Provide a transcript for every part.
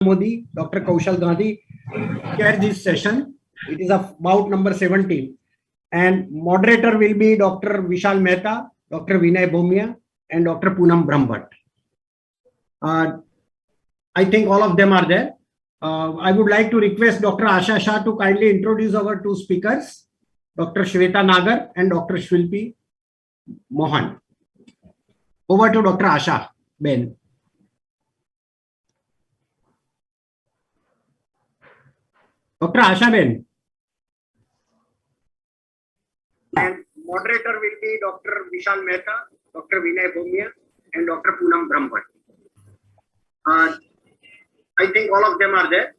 Modi, Dr. Kaushal Gandhi chair this session. It is about number 17. And moderator will be Dr. Vishal Mehta, Dr. Vinay Bhumia, and Dr. Poonam Brahmbhatt. I think all of them are there. I would like to request Dr. Asha Shah to kindly introduce our two speakers, Dr. Shweta Nagar and Dr. Shilpi Mohan. Over to Dr. Asha Ben. Dr. Asha Ben. And moderator will be Dr. Vishal Mehta, Dr. Vinay Bhumia, and Dr. Poonam Brahmbhatt. I think all of them are there.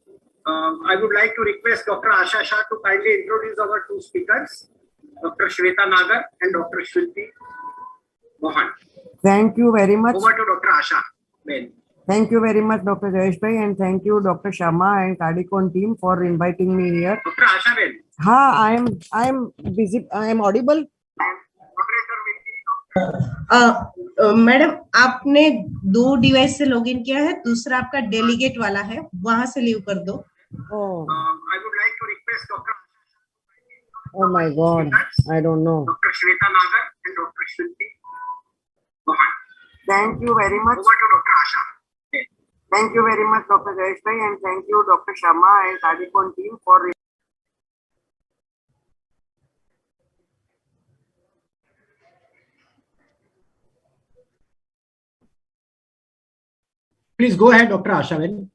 I would like to request Dr. Asha Shah to kindly introduce our two speakers, Dr. Shweta Nagar and Dr. Shilpi Mohan. Thank you very much. Over to Dr. Asha Ben. Thank you very much, Dr. Jayesh Bhai, and thank you, Dr. Sharma and Kadikon team for inviting me here. Dr. Asha Ben. I am busy. I am audible. Madam आपने दो device से login किया है, दूसरा आपका delegate वाला है, वहां से लीव कर दो. I would like to request Dr. Oh my God, I don't know. Dr. Shweta Nagar and Dr. Shilpi Mohan. Thank you very much. Over to Dr. Asha. Thank you very much, Dr. Jayesh Bhai, and thank you, Dr. Sharma and Kadikon team for. Please go ahead, Dr. Asha Ben.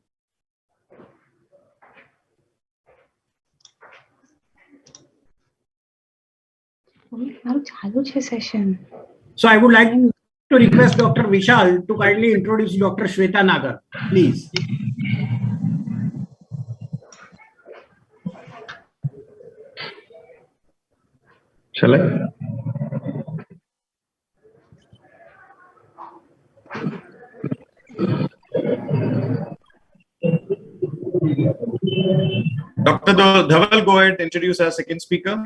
So I would like to request Dr. Vishal to kindly introduce Dr. Shweta Nagar, please. Shall I? Dr. Dhaval, go ahead and introduce our second speaker.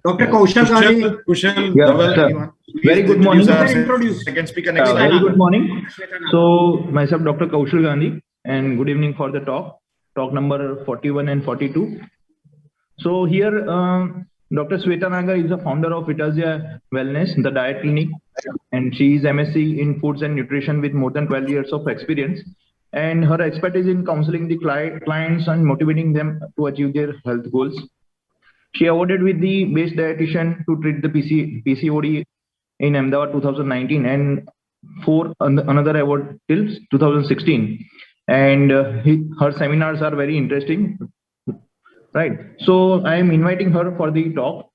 Dr. Kaushal Gandhi. Kushal, Yeah, Dhaval, very good morning. Second speaker next Very time. good morning. So myself, Dr. Kaushal Gandhi, and good evening for the talk number 41 and 42. So here, Dr. Shweta Nagar is the founder of Vitazia Wellness, the diet clinic, and she is MSc in foods and nutrition with more than 12 years of experience. And her expertise in counseling the clients and motivating them to achieve their health goals. She awarded with the best dietitian to treat the PCOD in Ahmedabad 2019 and 4 another award till 2016. And her seminars are very interesting. Right. So I am inviting her for the talk,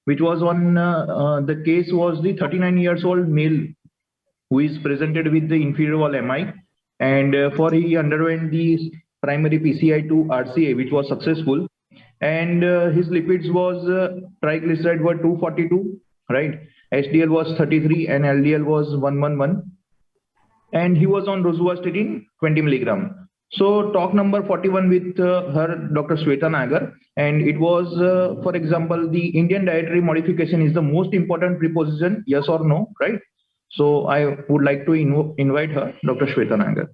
which was on the case was the 39 years old male who is presented with the inferior wall MI, and for he underwent the primary PCI2 RCA, which was successful, and his lipids was triglyceride were 242, right? HDL was 33 and LDL was 111, and he was on Rosuvastatin 20 milligram. So talk number 41 with her, Dr. Shweta Nagar, and it was, for example, the Indian dietary modification is the most important preposition, yes or no, right? So I would like to invite her, Dr. Shweta Nagar.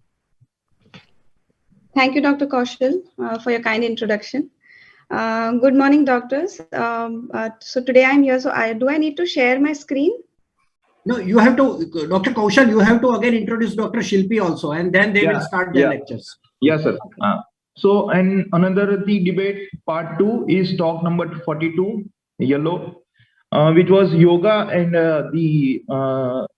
Thank you, Dr. Kaushal, for your kind introduction. Good morning, doctors. So today I'm here. So do I need to share my screen? No, you have to, Dr. Kaushal, you have to again introduce Dr. Shilpi also, and then they will start their lectures. Yes, sir. So, and another the debate part 2 is talk number 42, yellow, which was yoga, and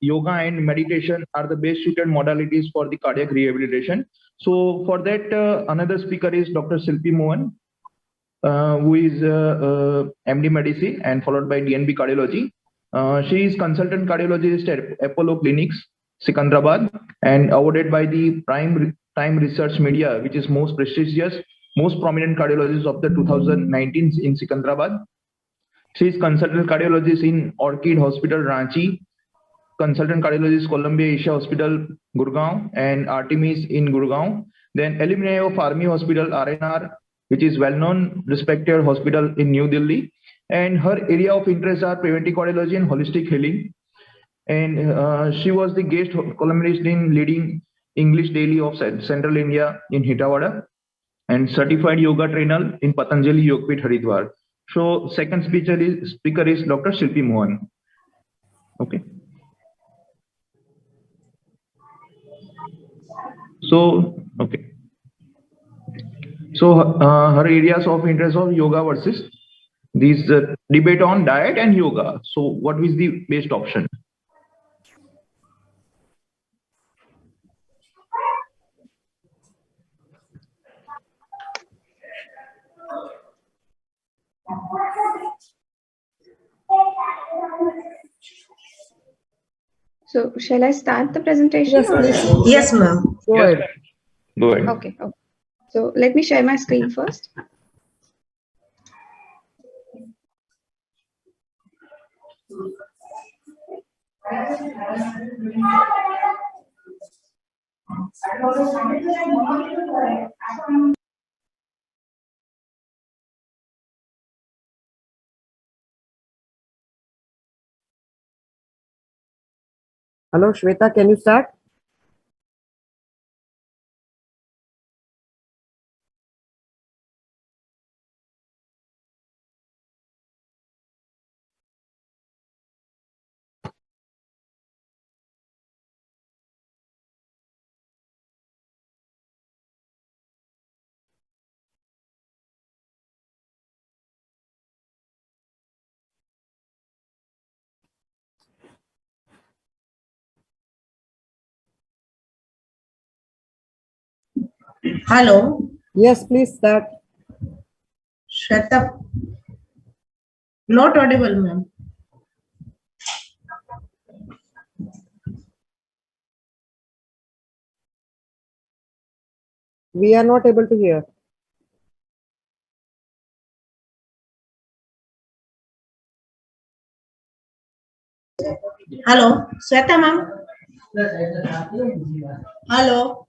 yoga and meditation are the best suited modalities for the cardiac rehabilitation. So for that, another speaker is Dr. Shilpi Mohan, who is MD Medicine and followed by DNB Cardiology. She is consultant cardiologist at Apollo Clinics, Secunderabad, and awarded by the Time Research Media, which is most prestigious, most prominent cardiologist of the 2019 in Secunderabad. She is consultant cardiologist in Orchid Hospital, Ranchi, consultant cardiologist Columbia Asia Hospital, Gurgaon, and Artemis in Gurgaon. Then alumni of Army Hospital, RNR, which is well-known, respected hospital in New Delhi. And her area of interest are preventive cardiology and holistic healing. and she was the guest columnist in leading English Daily of Central India in Hitawada, and certified yoga trainer in Patanjali Yogpit Haridwar. So second speaker is Dr. Shilpi Mohan. Okay. So okay. So her areas of interest of yoga versus these debate on diet and yoga. So what is the best option? So shall I start the presentation? Yes, please. Yes, ma'am. Go Yes. ahead. Go ahead. Okay. So let me share my screen first. Hello, Shweta, can you start? Hello, Yes, please start. Shweta. Not audible, ma'am. We are not able to hear. Hello, Shweta, ma'am. Hello.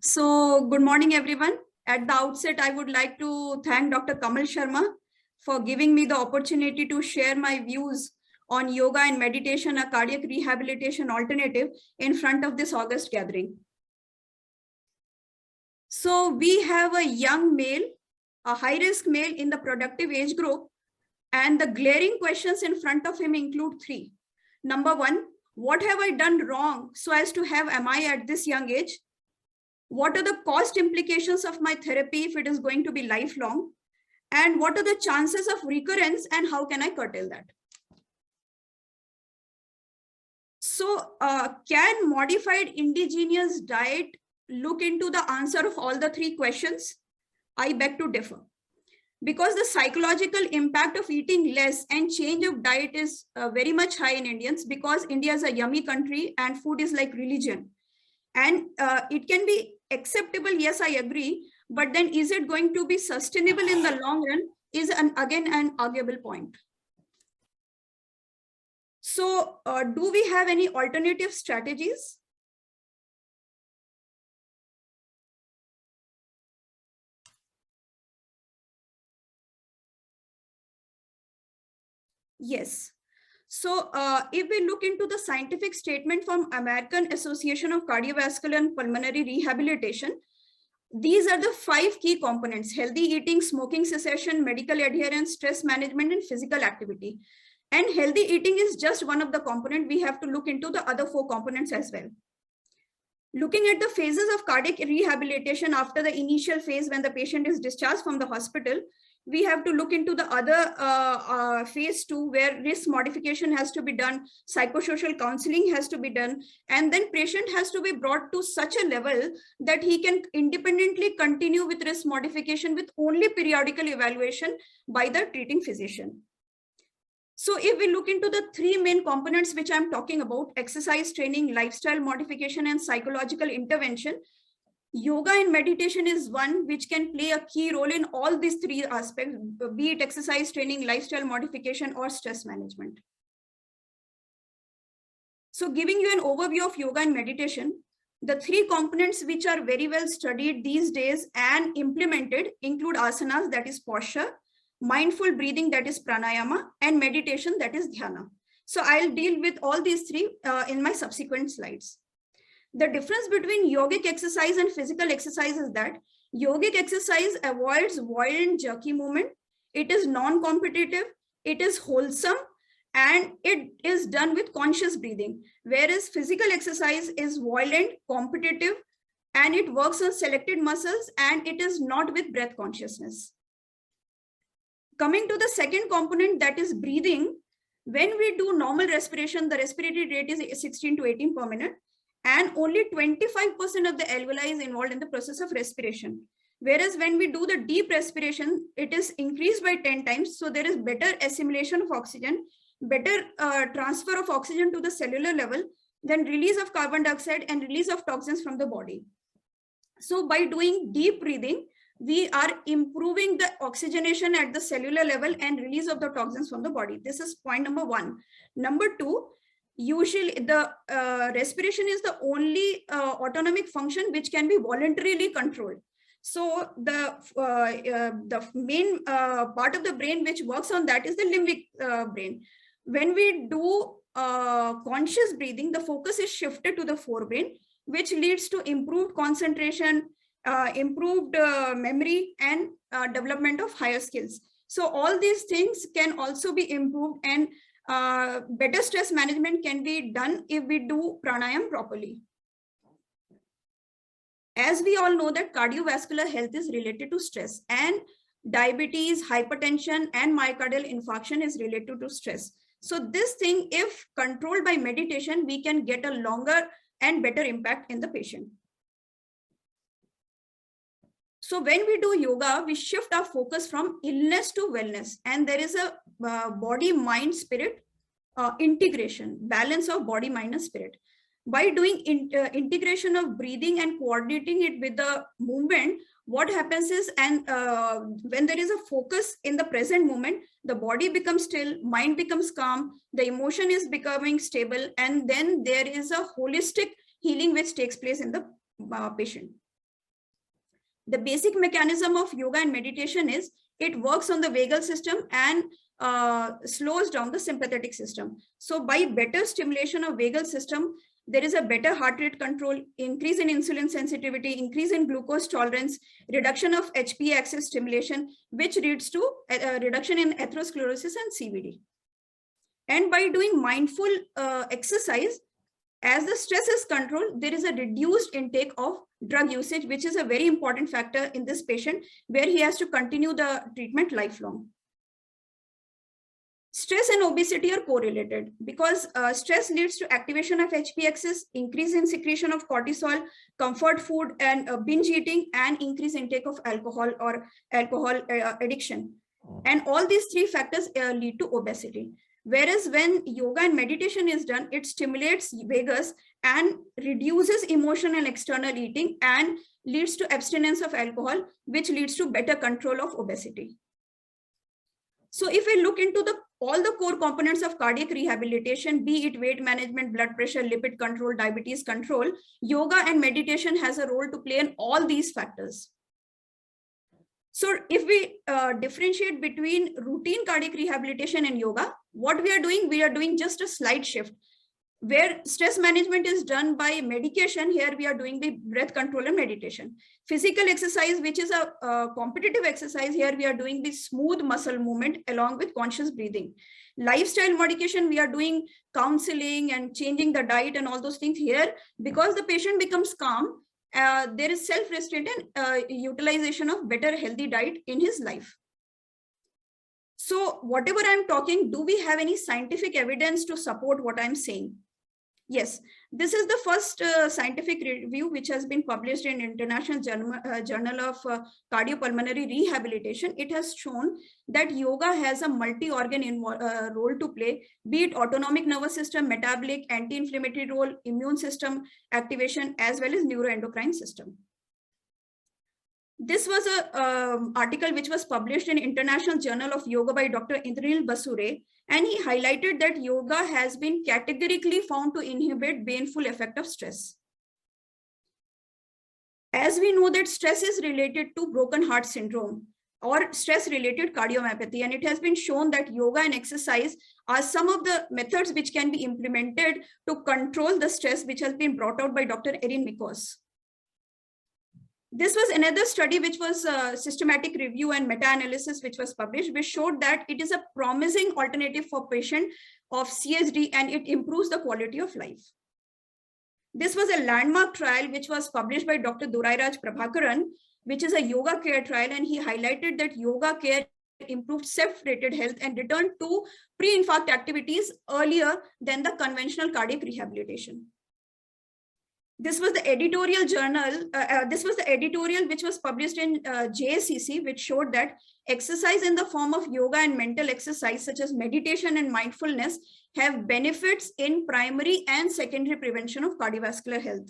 So, good morning, everyone. At the outset, I would like to thank Dr. Kamal Sharma for giving me the opportunity to share my views on yoga and meditation, a cardiac rehabilitation alternative, in front of this August gathering. So, we have a young male, a high-risk male in the productive age group, and the glaring questions in front of him include three. Number one, what have I done wrong so as to have MI at this young age? What are the cost implications of my therapy if it is going to be lifelong? And what are the chances of recurrence and how can I curtail that? So can modified indigenous diet look into the answer of all the three questions? I beg to differ. Because the psychological impact of eating less and change of diet is very much high in Indians, because India is a yummy country and food is like religion. And it can be acceptable, yes, I agree, but then is it going to be sustainable in the long run is again an arguable point. So do we have any alternative strategies? Yes. So if we look into the scientific statement from American Association of Cardiovascular and Pulmonary Rehabilitation, these are the 5 key components: healthy eating, smoking cessation, medical adherence, stress management, and physical activity. And healthy eating is just one of the components. We have to look into the other 4 components as well. Looking at the phases of cardiac rehabilitation after the initial phase when the patient is discharged from the hospital, we have to look into the other phase 2, where risk modification has to be done, psychosocial counseling has to be done, and then patient has to be brought to such a level that he can independently continue with risk modification with only periodical evaluation by the treating physician. So if we look into the 3 main components which I'm talking about: exercise training, lifestyle modification, and psychological intervention, yoga and meditation is one which can play a key role in all these 3 aspects, be it exercise training, lifestyle modification, or stress management. So giving you an overview of yoga and meditation, the 3 components which are very well studied these days and implemented include asanas, that is posture, mindful breathing, that is pranayama, and meditation, that is dhyana. So I'll deal with all these 3 in my subsequent slides. The difference between yogic exercise and physical exercise is that yogic exercise avoids violent jerky movement, it is non-competitive, it is wholesome, and it is done with conscious breathing, whereas physical exercise is violent, competitive, and it works on selected muscles, and it is not with breath consciousness. Coming to the second component, that is breathing, when we do normal respiration, the respiratory rate is 16 to 18 per minute, and only 25% of the alveoli is involved in the process of respiration. Whereas when we do the deep respiration, it is increased by 10 times. So there is better assimilation of oxygen, better transfer of oxygen to the cellular level, then release of carbon dioxide and release of toxins from the body. So by doing deep breathing, we are improving the oxygenation at the cellular level and release of the toxins from the body. This is point number 1. Number 2, usually the respiration is the only autonomic function which can be voluntarily controlled. So the main part of the brain which works on that is the limbic brain. When we do conscious breathing, the focus is shifted to the forebrain, which leads to improved concentration, improved memory, and development of higher skills. So all these things can also be improved, and better stress management can be done if we do pranayam properly. As we all know that cardiovascular health is related to stress, and diabetes, hypertension, and myocardial infarction is related to stress. So this thing, if controlled by meditation, we can get a longer and better impact in the patient. So when we do yoga, we shift our focus from illness to wellness, and there is a body, mind, spirit integration, balance of body, mind, and spirit. By doing integration of breathing and coordinating it with the movement, what happens is, and when there is a focus in the present moment, the body becomes still, mind becomes calm, the emotion is becoming stable, and then there is a holistic healing which takes place in the patient. The basic mechanism of yoga and meditation is it works on the vagal system and slows down the sympathetic system. So by better stimulation of vagal system, there is a better heart rate control, increase in insulin sensitivity, increase in glucose tolerance, reduction of HPA axis stimulation, which leads to a reduction in atherosclerosis and CVD. And by doing mindful exercise, as the stress is controlled, there is a reduced intake of drug usage, which is a very important factor in this patient, where he has to continue the treatment lifelong. Stress and obesity are correlated because stress leads to activation of HPA axis, increase in secretion of cortisol, comfort food and binge eating, and increase intake of alcohol or alcohol addiction. And all these 3 factors lead to obesity. Whereas when yoga and meditation is done, it stimulates vagus and reduces emotion and external eating and leads to abstinence of alcohol, which leads to better control of obesity. So if we look into all the core components of cardiac rehabilitation, be it weight management, blood pressure, lipid control, diabetes control, yoga and meditation has a role to play in all these factors. So if we differentiate between routine cardiac rehabilitation and yoga, what we are doing just a slight shift. Where stress management is done by medication, here we are doing the breath control and meditation. Physical exercise, which is a competitive exercise, here we are doing the smooth muscle movement along with conscious breathing. Lifestyle modification, we are doing counseling and changing the diet and all those things. Here, because the patient becomes calm, there is self-restraint and utilization of better healthy diet in his life. So whatever I'm talking, do we have any scientific evidence to support what I'm saying? Yes, this is the first scientific review which has been published in International Journal of Cardiopulmonary Rehabilitation. It has shown that yoga has a multi-organ role to play, be it autonomic nervous system, metabolic, anti-inflammatory role, immune system activation, as well as neuroendocrine system. This was an article which was published in International Journal of Yoga by Dr. Indranil Basure, and he highlighted that yoga has been categorically found to inhibit baneful effect of stress. As we know that stress is related to broken heart syndrome or stress-related cardiomyopathy, and it has been shown that yoga and exercise are some of the methods which can be implemented to control the stress, which has been brought out by Dr. Erin Mikos. This was another study which was a systematic review and meta-analysis which was published, which showed that it is a promising alternative for patient of CSD and it improves the quality of life. This was a landmark trial which was published by Dr. Durairaj Prabhakaran, which is a yoga care trial, and he highlighted that yoga care improved self-rated health and returned to pre-infarct activities earlier than the conventional cardiac rehabilitation. This was the editorial journal. This was the editorial which was published in JACC, which showed that exercise in the form of yoga and mental exercise, such as meditation and mindfulness, have benefits in primary and secondary prevention of cardiovascular health.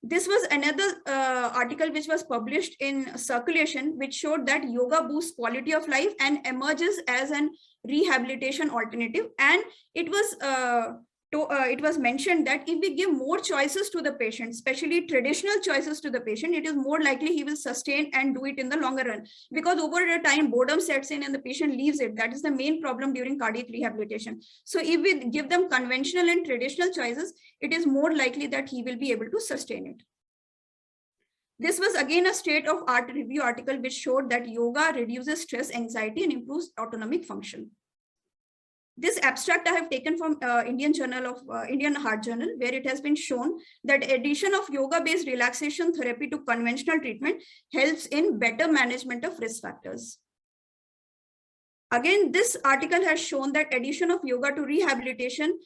This was another article which was published in Circulation, which showed that yoga boosts quality of life and emerges as an rehabilitation alternative. And it was mentioned that if we give more choices to the patient, especially traditional choices to the patient, it is more likely he will sustain and do it in the longer run. Because over a time, boredom sets in and the patient leaves it. That is the main problem during cardiac rehabilitation. So if we give them conventional and traditional choices, it is more likely that he will be able to sustain it. This was again a state-of-art review article which showed that yoga reduces stress, anxiety, and improves autonomic function. This abstract I have taken from Indian Heart Journal, where it has been shown that addition of yoga-based relaxation therapy to conventional treatment helps in better management of risk factors. Again, this article has shown that addition of yoga to rehabilitation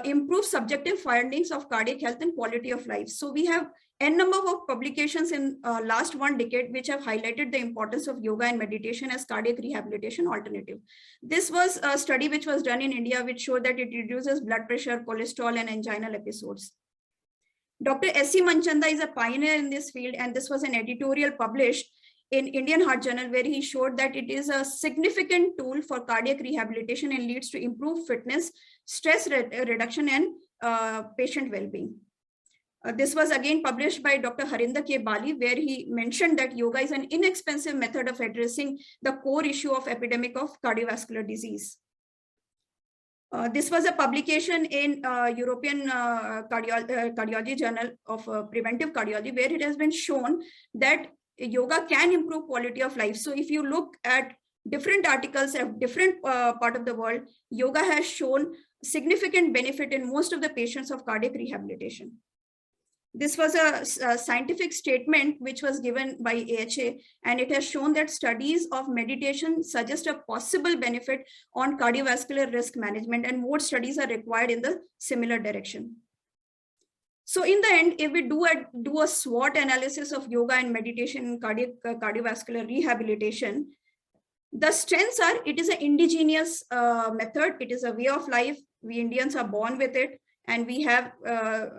improves subjective findings of cardiac health and quality of life. So we have n number of publications in last 1 decade which have highlighted the importance of yoga and meditation as cardiac rehabilitation alternative. This was a study which was done in India which showed that it reduces blood pressure, cholesterol, and anginal episodes. Dr. S.C. Manchanda is a pioneer in this field, and this was an editorial published in Indian Heart Journal where he showed that it is a significant tool for cardiac rehabilitation and leads to improved fitness, stress reduction, and patient well-being. This was again published by Dr. Harinder K. Bali, where he mentioned that yoga is an inexpensive method of addressing the core issue of epidemic of cardiovascular disease. This was a publication in European Cardiology Journal of Preventive Cardiology, where it has been shown that yoga can improve quality of life. So if you look at different articles of different part of the world, yoga has shown significant benefit in most of the patients of cardiac rehabilitation. This was a scientific statement which was given by AHA, and it has shown that studies of meditation suggest a possible benefit on cardiovascular risk management, and more studies are required in the similar direction. So in the end, if we do a SWOT analysis of yoga and meditation in cardiovascular rehabilitation, the strengths are, it is an indigenous method, it is a way of life, we Indians are born with it, and we have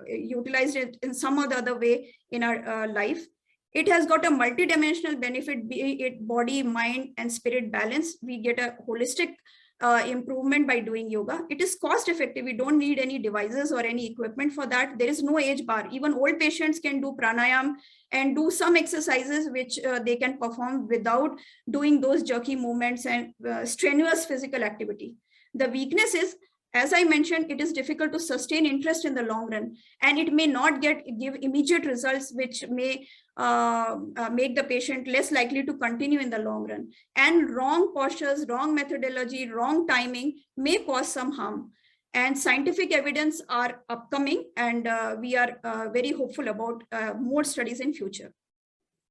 utilized it in some or the other way in our life. It has got a multidimensional benefit, be it body, mind, and spirit balance. We get a holistic improvement by doing yoga. It is cost effective. We don't need any devices or any equipment for that. There is no age bar. Even old patients can do pranayam and do some exercises which they can perform without doing those jerky movements and strenuous physical activity. The weakness is, as I mentioned, it is difficult to sustain interest in the long run, and it may not give immediate results, which may make the patient less likely to continue in the long run. And wrong postures, wrong methodology, wrong timing may cause some harm. And scientific evidence are upcoming, and we are very hopeful about more studies in future.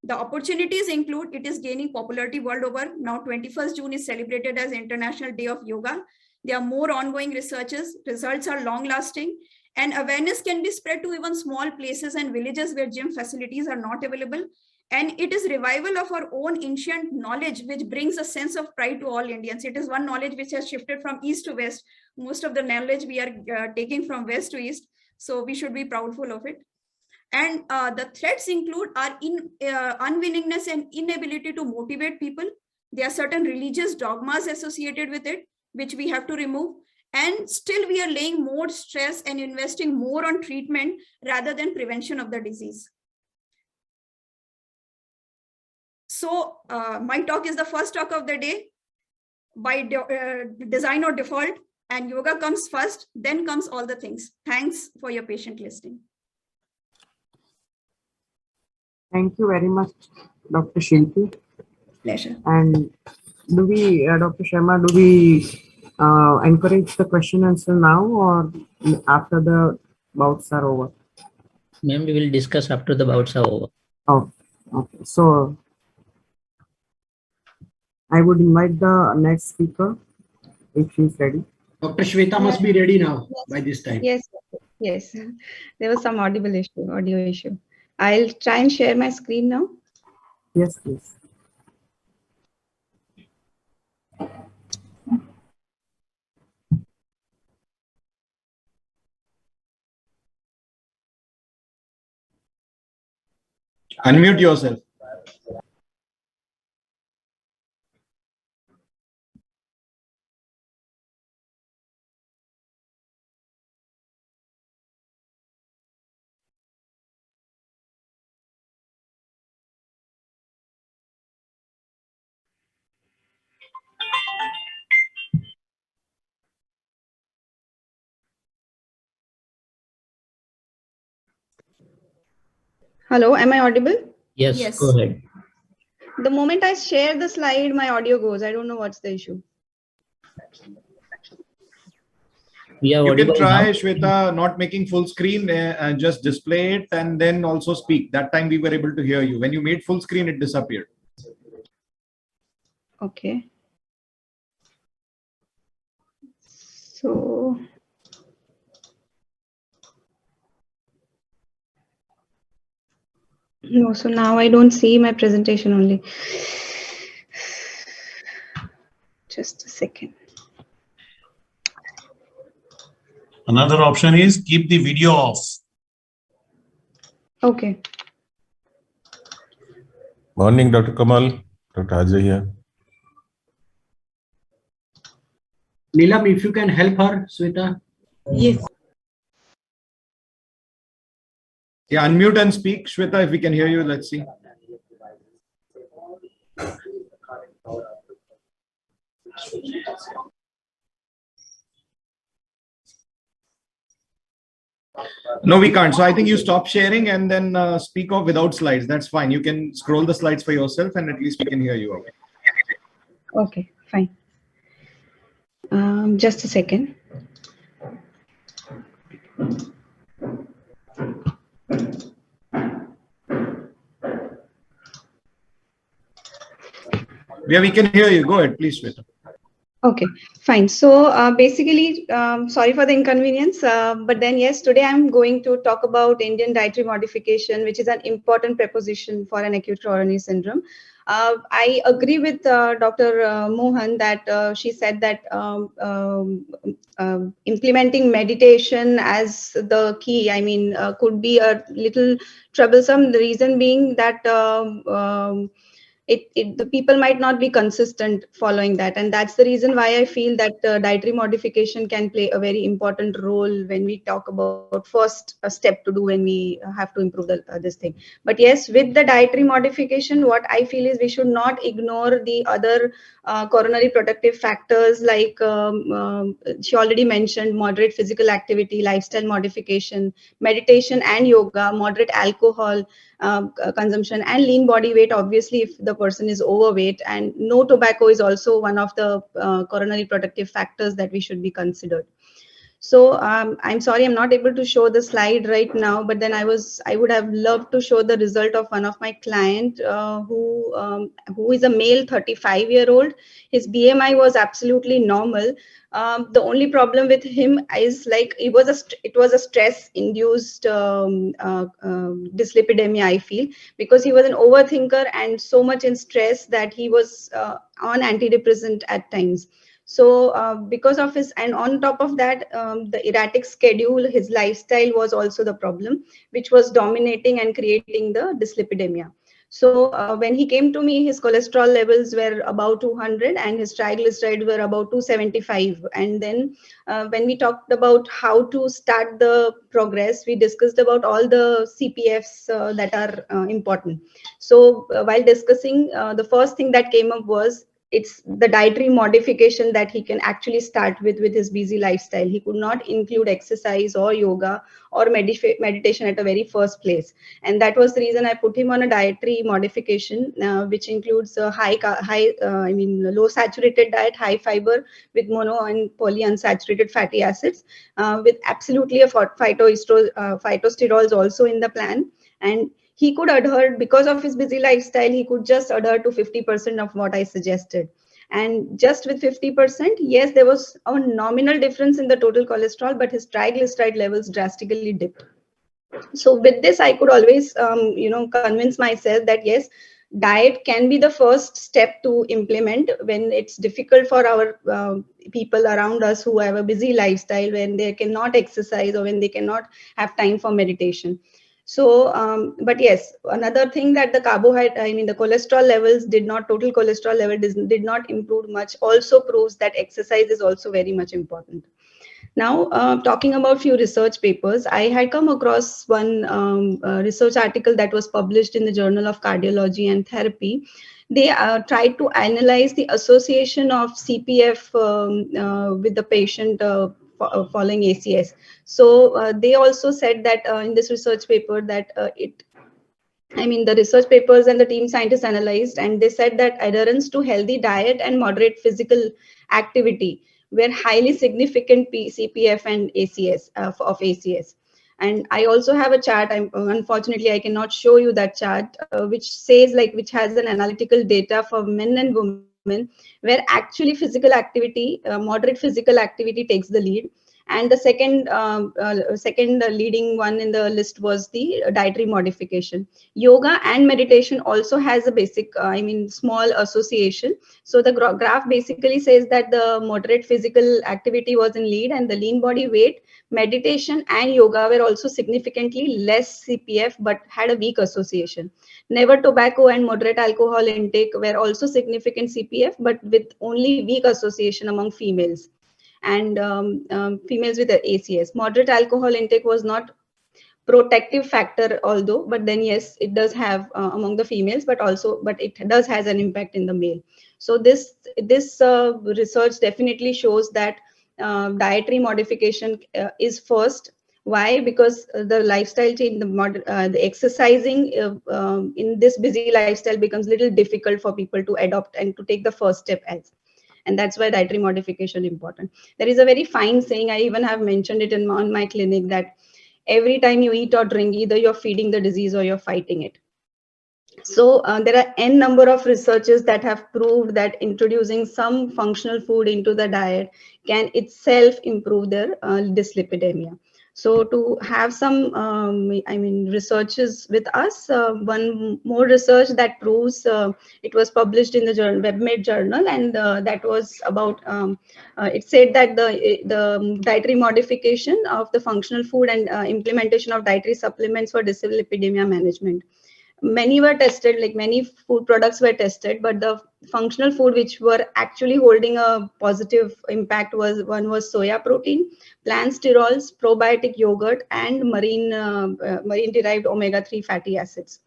The opportunities include, it is gaining popularity world over. Now 21st June is celebrated as International Day of Yoga. There are more ongoing researches, results are long lasting, and awareness can be spread to even small places and villages where gym facilities are not available. And it is revival of our own ancient knowledge, which brings a sense of pride to all Indians. It is one knowledge which has shifted from east to west. Most of the knowledge we are taking from west to east. So we should be proudful of it. And the threats include our unwillingness and inability to motivate people. There are certain religious dogmas associated with it, which we have to remove. And still we are laying more stress and investing more on treatment rather than prevention of the disease. So my talk is the first talk of the day by design or default, and yoga comes first, then comes all the things. Thanks for your patient listening. Thank you very much, Dr. Shilpi. Pleasure. And do we, Dr. Sharma, do we encourage the question and answer now or after the bouts are over? Ma'am, we will discuss after the bouts are over. Oh, okay. So I would invite the next speaker if she's ready. Dr. Shweta must be ready now by this time. Yes, yes. There was some audio issue. I'll try and share my screen now. Yes, please. Unmute yourself. Hello, am I audible? Yes, Yes. go ahead. The moment I share the slide, my audio goes. I don't know what's the issue. We are You can audible try, now. Shweta, not making full screen and just display it and then also speak. That time we were able to hear you. When you made full screen, it disappeared. Okay. So no, so now I don't see my presentation only. Just a second. Another option is keep the video off. Okay. Morning, Dr. Kamal. Dr. Ajay here. Neelam, if you can help her, Shweta. Yes. Yeah, unmute and speak. Shweta, if we can hear you, let's see. No, we can't. So I think you stop sharing and then speak off without slides. That's fine. You can scroll the slides for yourself and at least we can hear you. Okay, fine. Just a second. Yeah, we can hear you. Go ahead, please, Shweta. Okay, fine. So basically, sorry for the inconvenience, but then yes, today I'm going to talk about Indian dietary modification, which is an important preposition for an acute coronary syndrome. I agree with Dr. Mohan that she said that implementing meditation as the key, I mean, could be a little troublesome. The reason being that the people might not be consistent following that, and that's the reason why I feel that dietary modification can play a very important role when we talk about first step to do when we have to improve this thing. But yes, with the dietary modification, what I feel is we should not ignore the other coronary protective factors, like she already mentioned moderate physical activity, lifestyle modification, meditation and yoga, moderate alcohol consumption, and lean body weight, obviously if the person is overweight, and no tobacco is also one of the coronary protective factors that we should be considered. So I'm sorry, I'm not able to show the slide right now, but then I would have loved to show the result of one of my client who is a male 35-year-old. His BMI was absolutely normal. The only problem with him is like it was a stress induced dyslipidemia, I feel, because he was an overthinker and so much in stress that he was on antidepressant at times. So because of his, and on top of that, the erratic schedule, his lifestyle was also the problem, which was dominating and creating the dyslipidemia. So when he came to me, his cholesterol levels were about 200 and his triglycerides were about 275. And then when we talked about how to start the progress, we discussed about all the CPFs that are important. So while discussing, the first thing that came up was it's the dietary modification that he can actually start with his busy lifestyle. He could not include exercise or yoga or meditation at a very first place, and that was the reason I put him on a dietary modification, which includes low saturated diet, high fiber with mono and polyunsaturated fatty acids, with absolutely a phytosterols also in the plan. And he could adhere, because of his busy lifestyle, he could just adhere to 50% of what I suggested. And just with 50%, yes, there was a nominal difference in the total cholesterol, but his triglyceride levels drastically dipped. So with this, I could always, convince myself that yes, diet can be the first step to implement when it's difficult for our people around us who have a busy lifestyle, when they cannot exercise or when they cannot have time for meditation. So, but yes, another thing that the the cholesterol levels total cholesterol level did not improve much, also proves that exercise is also very much important. Now, talking about few research papers, I had come across one research article that was published in the Journal of Cardiology and Therapy. They tried to analyze the association of CPF with the patient following ACS. So they also said that in this research paper that the research papers and the team scientists analyzed, and they said that adherence to healthy diet and moderate physical activity were highly significant CPF and ACS of ACS. And I also have a chart. Unfortunately, I cannot show you that chart, which says which has an analytical data for men and women, where actually physical activity, moderate physical activity takes the lead. And the second leading one in the list was the dietary modification. Yoga and meditation also has a basic, small association. So the graph basically says that the moderate physical activity was in lead, and the lean body weight, meditation and yoga were also significantly less CPF but had a weak association. Never tobacco and moderate alcohol intake were also significant CPF, but with only weak association among females. And females with ACS. Moderate alcohol intake was not protective factor, although, but then yes, it does have among the females, but it does has an impact in the male. So this research definitely shows that dietary modification is first. Why? Because the lifestyle change, the exercising in this busy lifestyle becomes little difficult for people to adopt and to take the first step as. And that's why dietary modification is important. There is a very fine saying, I even have mentioned it on my clinic, that every time you eat or drink, either you're feeding the disease or you're fighting it. So there are n number of researchers that have proved that introducing some functional food into the diet can itself improve their dyslipidemia. So to have some, researches with us, one more research that proves, it was published in the WebMed journal, and that was about, it said that the dietary modification of the functional food and implementation of dietary supplements for dyslipidemia management. Many were tested, like many food products were tested, but the functional food which were actually holding a positive impact was soya protein, plant sterols, probiotic yogurt, and marine derived omega-3 fatty acids.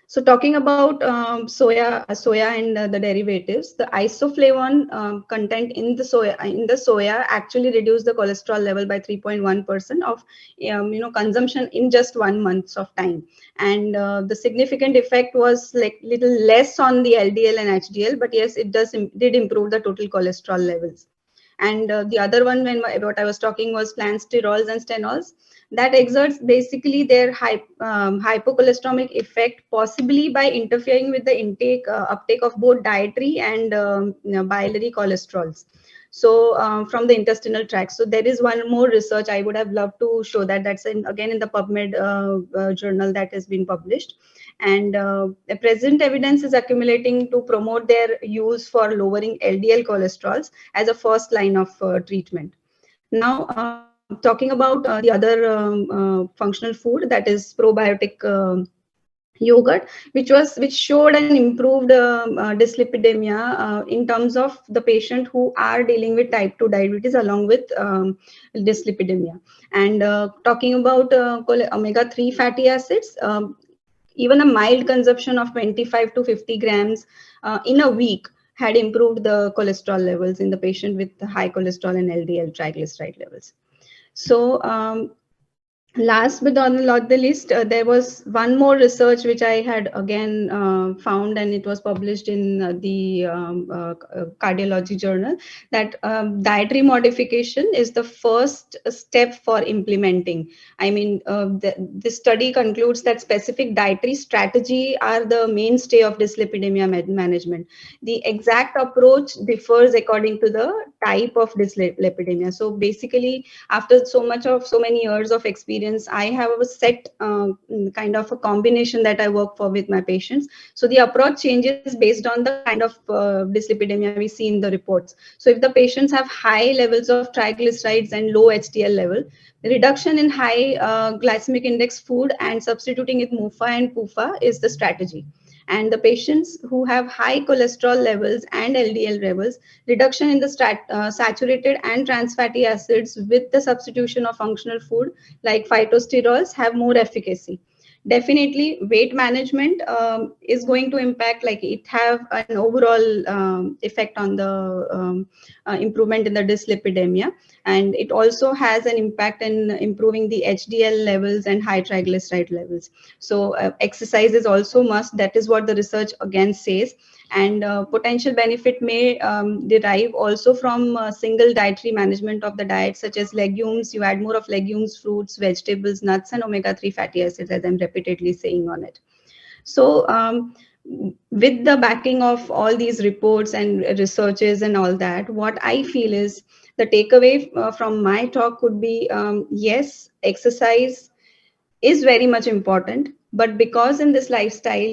So talking about soya and the derivatives, the isoflavone content in the soya actually reduced the cholesterol level by 3.1% of consumption in just 1 month of time, and the significant effect was like little less on the LDL and HDL, but yes, it did improve the total cholesterol levels. And the other one, what I was talking was plant sterols and stenols, that exerts basically their hypocholesteremic effect, possibly by interfering with the uptake of both dietary and biliary cholesterols. So from the intestinal tract. So there is one more research I would have loved to show that's again in the PubMed journal that has been published. And the present evidence is accumulating to promote their use for lowering LDL cholesterols as a first line of treatment. Now, talking about the other functional food, that is probiotic yogurt, which showed an improved dyslipidemia in terms of the patient who are dealing with type 2 diabetes along with dyslipidemia. And talking about omega-3 fatty acids, even a mild consumption of 25 to 50 grams in a week had improved the cholesterol levels in the patient with high cholesterol and LDL triglyceride levels. So last but not the least, there was one more research which I had again found, and it was published in the cardiology journal, that dietary modification is the first step for implementing. I mean, this study concludes that specific dietary strategy are the mainstay of dyslipidemia management. The exact approach differs according to the type of dyslipidemia. So basically, after so many years of experience, I have a set kind of a combination that I work for with my patients. So the approach changes based on the kind of dyslipidemia we see in the reports. So if the patients have high levels of triglycerides and low HDL level, reduction in high glycemic index food and substituting it MUFA and PUFA is the strategy. And the patients who have high cholesterol levels and LDL levels, reduction in the saturated and trans fatty acids with the substitution of functional food like phytosterols have more efficacy. Definitely, weight management is going to impact, like it have an overall effect on the improvement in the dyslipidemia, and it also has an impact in improving the HDL levels and high triglyceride levels. So exercise is also must. That is what the research again says. And potential benefit may derive also from single dietary management of the diet, such as legumes. You add more of legumes, fruits, vegetables, nuts, and omega-3 fatty acids, as I'm repeatedly saying on it. So with the backing of all these reports and researches and all that, what I feel is the takeaway from my talk could be, yes, exercise is very much important, but because in this lifestyle,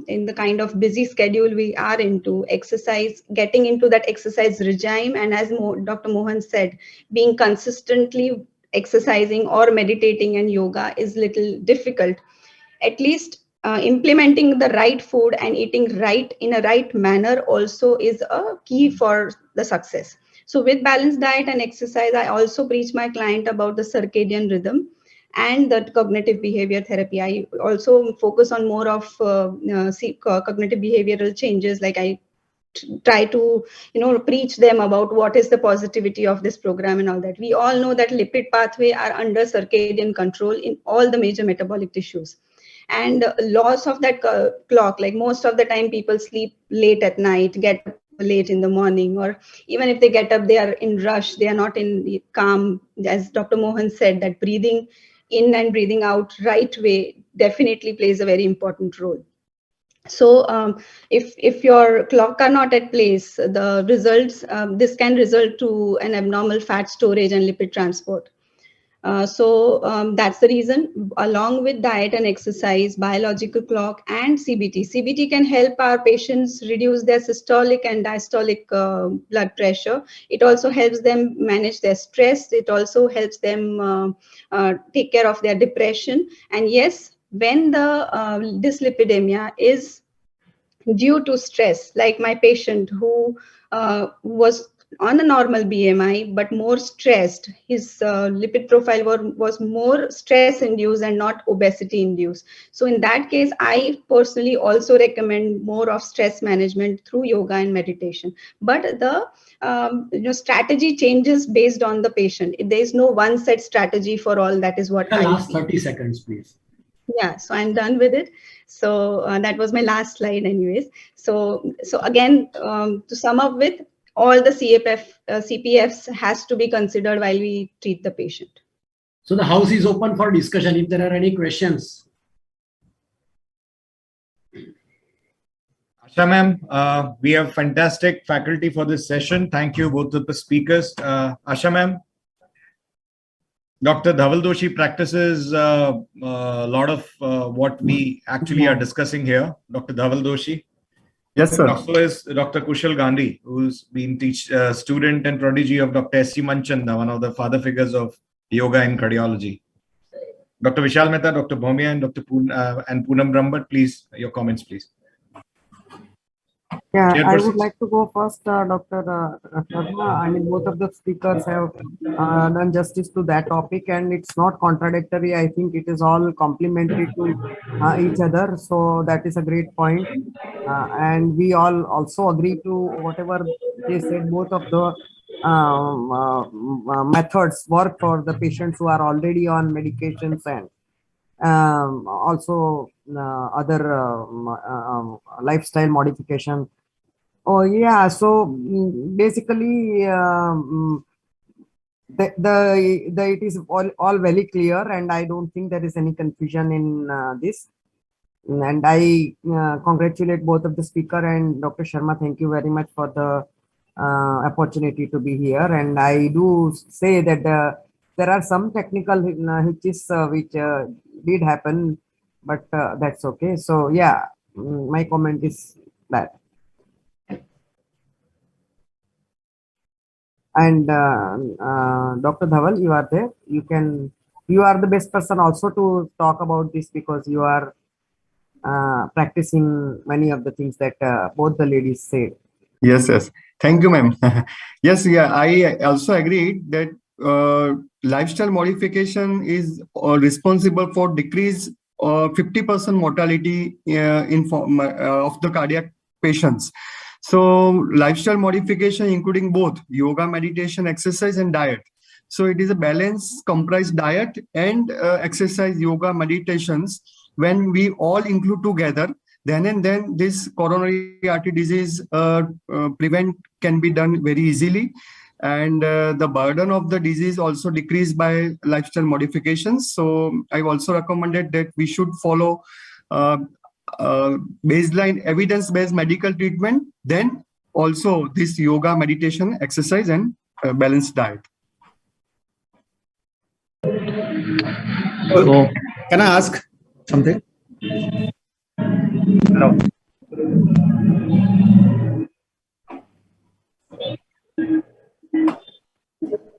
in the kind of busy schedule we are into, exercise, getting into that exercise regime, and as Dr. Mohan said, being consistently exercising or meditating and yoga is little difficult. At least implementing the right food and eating right in a right manner also is a key for the success. So with balanced diet and exercise, I also preach my client about the circadian rhythm and the cognitive behavior therapy. I also focus on more of cognitive behavioral changes. Like I try to preach them about what is the positivity of this program and all that. We all know that lipid pathway are under circadian control in all the major metabolic tissues, and loss of that clock, like most of the time people sleep late at night, get up late in the morning, or even if they get up, they are in rush, they are not in calm. As Dr. Mohan said, that breathing in and breathing out right way definitely plays a very important role. So if your clock are not at place, the results, this can result to an abnormal fat storage and lipid transport. So that's the reason, along with diet and exercise, biological clock and CBT. CBT can help our patients reduce their systolic and diastolic blood pressure. It also helps them manage their stress. It also helps them take care of their depression. And yes, when the dyslipidemia is due to stress, like my patient who was on a normal BMI but more stressed, his lipid profile was more stress induced and not obesity induced. So in that case, I personally also recommend more of stress management through yoga and meditation. But the strategy changes based on the patient. There is no one set strategy for all. That is what The I last feel. 30 seconds, please. Yeah, so I'm done with it. So that was my last slide anyways. So again, to sum up with, all the CPFs has to be considered while we treat the patient. So the house is open for discussion if there are any questions. Asha ma'am, we have fantastic faculty for this session. Thank you both of the speakers. Asha ma'am, Dr. Dhaval Doshi practices a lot of what we actually are discussing here. Dr. Dhaval Doshi. Yes, sir. Also is Dr. Kushal Gandhi, who's been student and prodigy of Dr. S.C. Manchanda, one of the father figures of yoga and cardiology. Dr. Vishal Mehta, Dr. Bhaumia, and Dr. Poonam Brahmbhatt, please, your comments, please. Yeah, I would like to go first, Dr. Sharma. I mean, both of the speakers have done justice to that topic, and it's not contradictory. I think it is all complementary to each other. So that is a great point. And we all also agree to whatever they said. Both of the methods work for the patients who are already on medications and also other lifestyle modification. Oh yeah, so basically it is all very clear, and I don't think there is any confusion in this. And I congratulate both of the speaker and Dr. Sharma. Thank you very much for the opportunity to be here. And I do say that there are some technical hitches which did happen, but that's okay. So yeah, my comment is that. And Dr. Dhaval, you are there. You are the best person also to talk about this because you are practicing many of the things that both the ladies said. Yes, yes. Thank you, ma'am. Yes, yeah, I also agreed that lifestyle modification is responsible for decrease 50% mortality of the cardiac patients. So lifestyle modification, including both yoga, meditation, exercise, and diet. So it is a balanced, comprised diet and exercise, yoga, meditations. When we all include together, then and then this coronary artery disease prevent can be done very easily. And the burden of the disease also decreased by lifestyle modifications. So I've also recommended that we should follow baseline evidence-based medical treatment, then also this yoga, meditation, exercise, and balanced diet. So, can I ask something? No.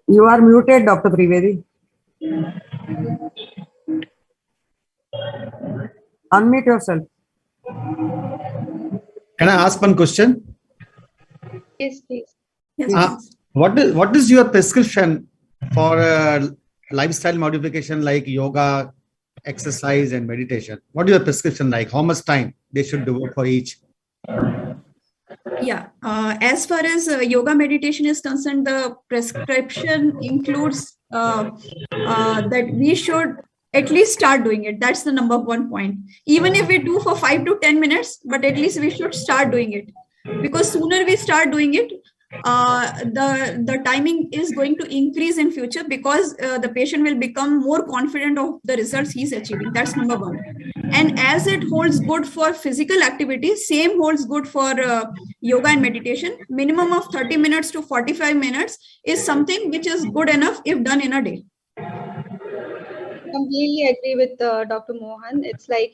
You are muted, Dr. Trivedi. Unmute yourself. Can I ask one question? Yes, please. Yes, What is your prescription for lifestyle modification like yoga, exercise, and meditation? What is your prescription like? How much time they should do for each? Yeah, as far as yoga meditation is concerned, the prescription includes that we should at least start doing it. That's the number one point. Even if we do for 5 to 10 minutes, but at least we should start doing it. Because sooner we start doing it, the timing is going to increase in future because the patient will become more confident of the results he's achieving. That's number one. And as it holds good for physical activity, same holds good for yoga and meditation. Minimum of 30 minutes to 45 minutes is something which is good enough if done in a day. Completely agree with Dr. Mohan. It's like,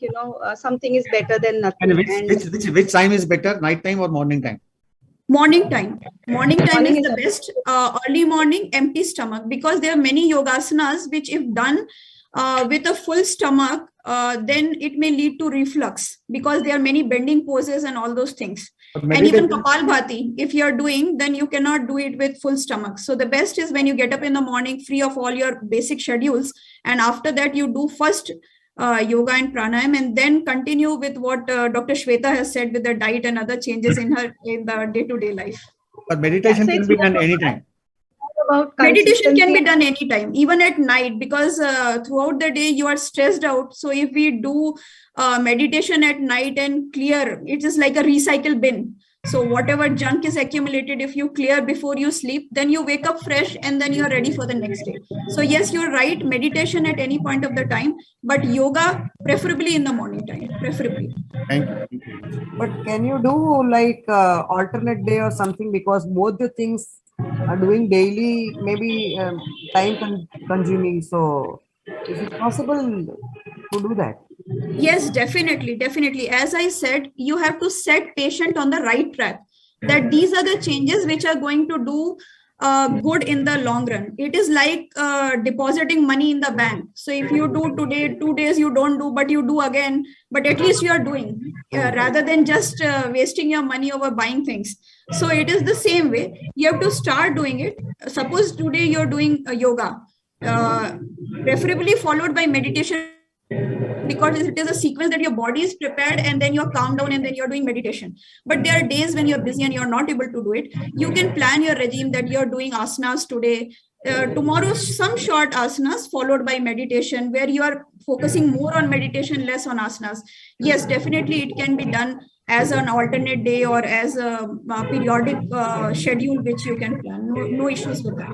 something is better than nothing. And which time is better, night time or morning time? Morning time. Morning time is the best. Early morning, empty stomach, because there are many yogasanas which, if done with a full stomach, then it may lead to reflux because there are many bending poses and all those things. And even Kapalbhati, if you're doing, then you cannot do it with full stomach. So the best is when you get up in the morning, free of all your basic schedules. And after that, you do first yoga and pranayam, and then continue with what Dr. Shweta has said with the diet and other changes in the day-to-day life. But meditation can be done anytime. Meditation can be done anytime, even at night, because throughout the day you are stressed out. So if we do meditation at night and clear, it is like a recycle bin. So whatever junk is accumulated, if you clear before you sleep, then you wake up fresh and then you are ready for the next day. So yes, you're right, meditation at any point of the time, but yoga preferably in the morning time, preferably. Thank you. But can you do like alternate day or something, because both the things are doing daily, maybe time consuming. So is it possible to do that? Yes, definitely, definitely. As I said, you have to set patient on the right track, that these are the changes which are going to do good in the long run. It is like depositing money in the bank. So if you do today, 2 days you don't do, but you do again, but at least you are doing, rather than just wasting your money over buying things. So it is the same way. You have to start doing it. Suppose today you're doing yoga, preferably followed by meditation, because it is a sequence that your body is prepared and then you're calm down and then you're doing meditation. But there are days when you're busy and you're not able to do it. You can plan your regime that you're doing asanas today, tomorrow some short asanas followed by meditation, where you are focusing more on meditation, less on asanas. Yes, definitely it can be done as an alternate day or as a periodic schedule which you can plan. No issues with that.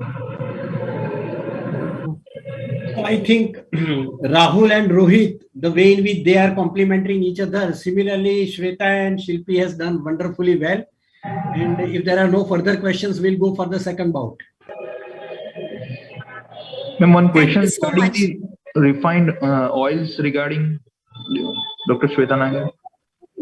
I think Rahul and Rohit, the way in which they are complementing each other. Similarly, Shweta and Shilpi has done wonderfully well. And if there are no further questions, we'll go for the second bout. Ma'am, one question regarding the refined oils regarding Dr. Shweta Nagar.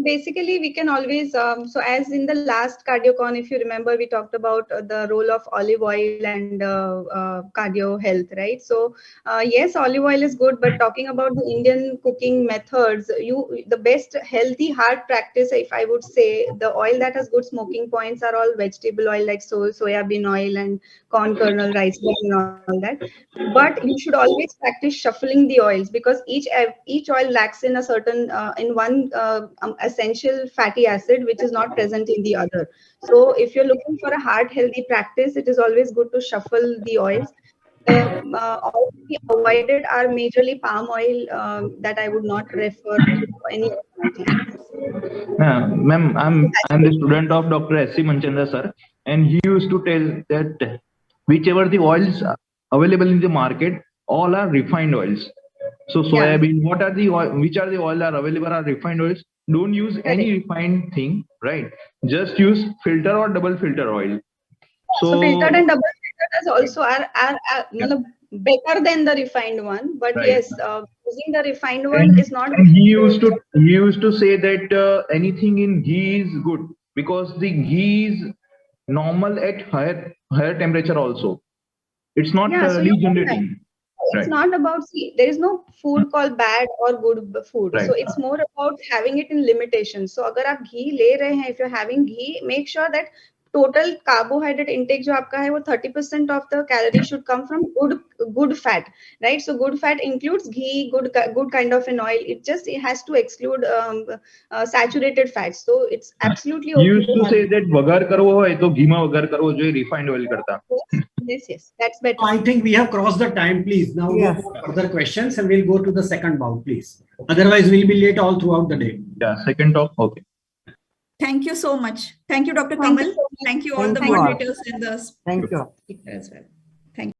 Basically, we can always, so as in the last CardioCon, if you remember, we talked about the role of olive oil and cardio health, right? So yes, olive oil is good, but talking about the Indian cooking methods, the best healthy hard practice, if I would say, the oil that has good smoking points are all vegetable oil, like soya bean oil and corn kernel, rice bran and all that. But you should always practice shuffling the oils, because each oil lacks in a certain, in one essential fatty acid which is not present in the other. So if you're looking for a heart healthy practice, it is always good to shuffle the oils. All we avoided are majorly palm oil, that I would not refer to any. Ma'am, I'm the student of Dr. S.C. Manchanda sir, and he used to tell that whichever the oils available in the market, all are refined oils. So soybean, which are the oil are available are refined oils. Don't use any refined thing, right? Just use filter or double filter oil. So filtered and double filtered also are better than the refined one. But yes, using the refined one is not. He used to say that anything in ghee is good, because the ghee is normal at higher temperature also. It's not regenerating. It's not about, there is no food called bad or good food. So it's more about having it in limitations. So agar aap ghee le rahe hain, if you're having ghee, make sure that total carbohydrate intake jo aapka hai, wo 30% of the calories should come from good fat, right? So good fat includes ghee, good kind of an oil. It has to exclude saturated fats. So it's absolutely okay. You used to say that vagar karvo hai to ghee ma vagar karvo, jo refined oil karta. Yes, that's better. I think we have crossed the time, please. Now go for further questions and we'll go to the second bout, please. Otherwise, we'll be late all throughout the day. Yeah, second talk. Okay. Thank you so much. Thank you, Dr. Kamal. Thank you all the moderators and the Thank you as well.